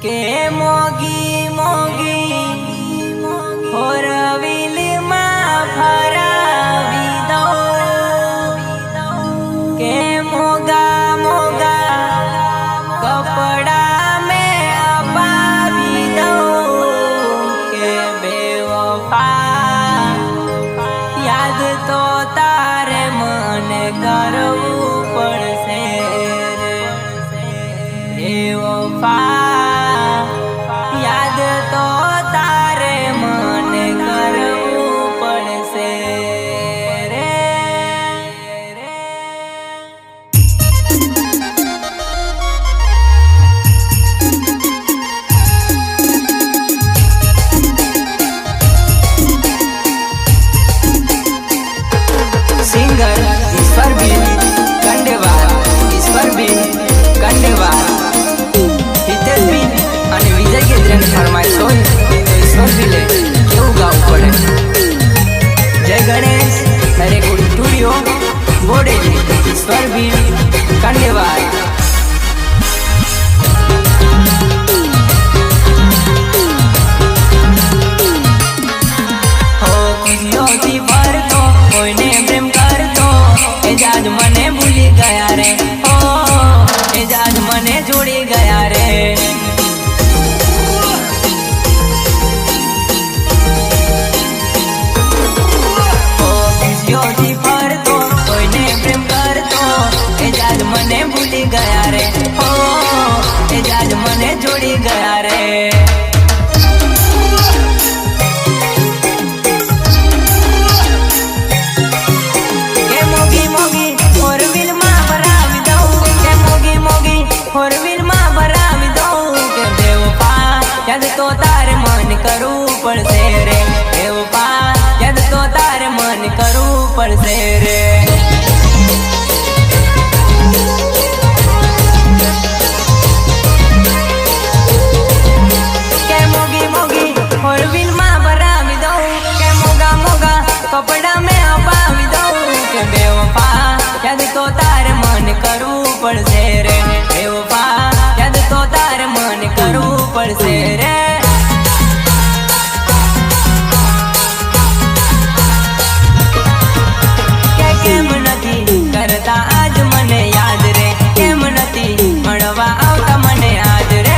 के मोगी मोगी फोरव्हील में फरावी दो के मोगा मोगा कपड़ा में अपावी दो के बेवफा याद तो तारे मन करवू पड़से बेवफा याद तो तारे मन करवू पड़से रे सिंगर ईश्वर भी कंडेवार ईश्वर भी कंडेवार हितेश भी અને વિજય કેન્દ્રન ફરમાઈશ હોય તો ઈશ્વર ભીલે કેવું ગાવું પડે જય ગણેશ રેકોર્ડ સ્ટુડિયો બોડેલી ઈશ્વર ભીલ કંડેવાલ હો ખુશીઓથી ભરતો કોઈને પ્રેમ કરતો એ જાજ મને ભૂલી ગયા રે હો એ જાજ મને જોડી ગયા રે મને ભૂલી ગયા રે હો એ જાજ મને જોડી ગયા રે કે મોગી મોગી ફોરવ્હીલ માં ભરાવી દઉં કે મોગી મોગી ફોરવ્હીલ માં ભરાવી દઉં કે બેવફા યાદ તો તારે મન કરવું પડશે રે બેવફા યાદ તો તારે મન કરવું પડશે રે कपड़ा में अपावी दऊं के बेवफा याद तो तारे मन करवू पड़से रे बेवफा याद तो तारे मन करवू पड़से रे के केम नथी करता आज मने याद रे केम नथी मळवा आवता मने आज रे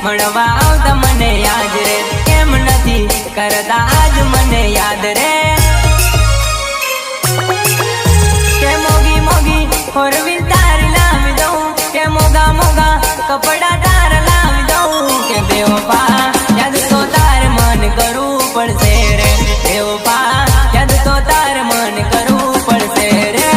મળવા આવતા મને યાદ રે કેમ નથી કરતા આજ મને યાદ રે કે મોગી મોગી ફોરવ્હીલ તારી લાવી દઉં કે મોગા મોગા કપડા તારા લાવી દઉં કે બેવફા યાદ તો તારે મન કરવું પડશે રે બેવફા યાદ તો તારે મન કરવું પડશે રે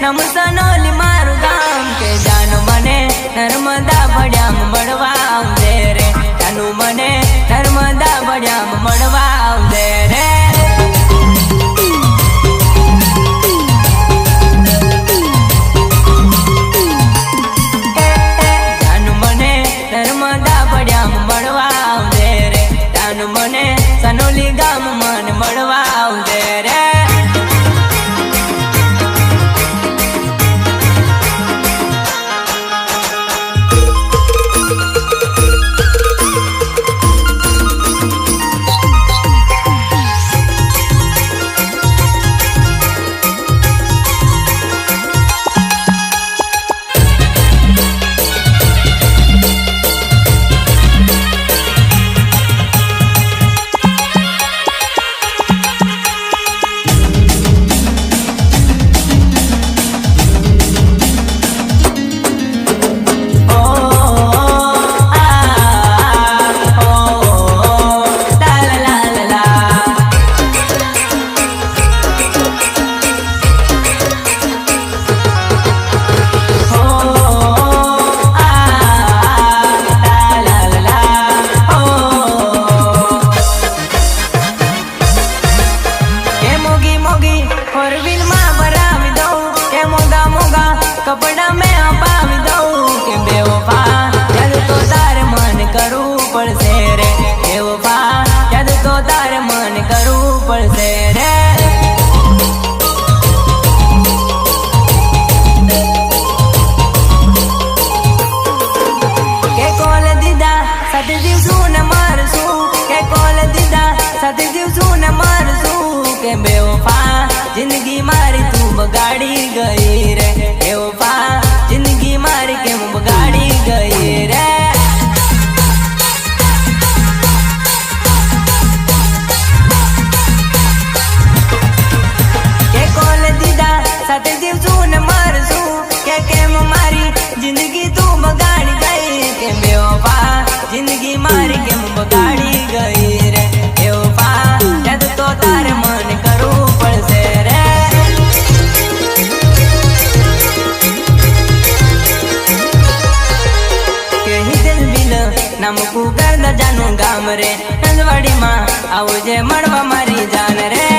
નમ સનોલી મારું ગામ કે જાનું મને નર્મદા ભડ્યામ મળવા આવજે રે જાનું મને નર્મદા ભડ્યામ મળવા આવજે રે જાનું મને નર્મદા ભડ્યામ મળવા આવજે રે જાનું મને સનોલી ગામ મન મળવા આવજે રે कपड़ा में अपावी दऊं के बेवफा याद तो तारे मन करूं पड़से रे बेवफा याद तो तारे मन करूं पड़से रे के कोल दीदा सत दिवसू न मरसू के कोल दीदा सत दिवसू न मरसू के बेवफा जिंदगी मारी तू बगाड़ी गई रे बेवफा जिंदगी मारी के बगाड़ी गई रे के कोल दीदा सत दिवसू न मरसू के मारी जिंदगी तू बगाड़ी गई के बेवफा जिंदगी मारी के बगाड़ी गई रे बेवफा याद तो तारे मन करूं पड़से रे नमकू कर द जानू गाम रे नंदवाड़ी मां आवजे मड़वा मारी जान रे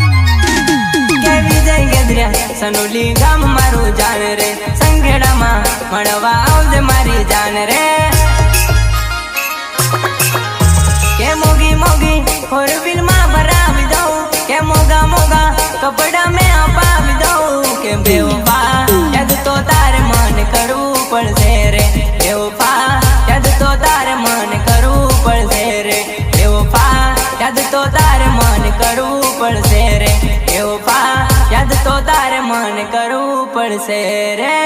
के विजय गदरिया सनोली गाम मारू जान रे संगेड़ा मां मड़वा आवजे मारी जान रे के मोगी मोगी फोर व्हील मां भरावी दऊं के मोगा मोगा कपड़ा में अपावी दऊं के बेवफा याद तो तारे मन करूं पड़से रे बेवफा याद तो तारे मन करूं पड़से रे बेवफा याद तो तारे मन करूं पड़से रे बेवफा याद तो तारे मन करूं पड़से रे।